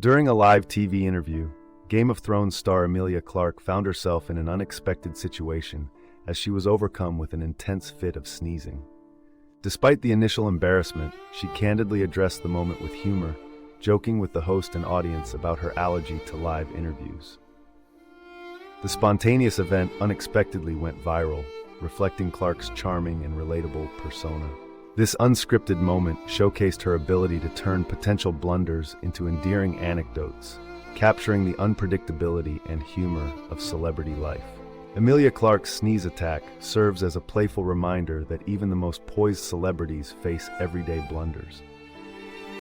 During a live TV interview, Game of Thrones star Emilia Clarke found herself in an unexpected situation as she was overcome with an intense fit of sneezing. Despite the initial embarrassment, she candidly addressed the moment with humor, joking with the host and audience about her allergy to live interviews. The spontaneous event unexpectedly went viral, reflecting Clarke's charming and relatable persona. This unscripted moment showcased her ability to turn potential blunders into endearing anecdotes, capturing the unpredictability and humor of celebrity life. Emilia Clarke's sneeze attack serves as a playful reminder that even the most poised celebrities face everyday blunders.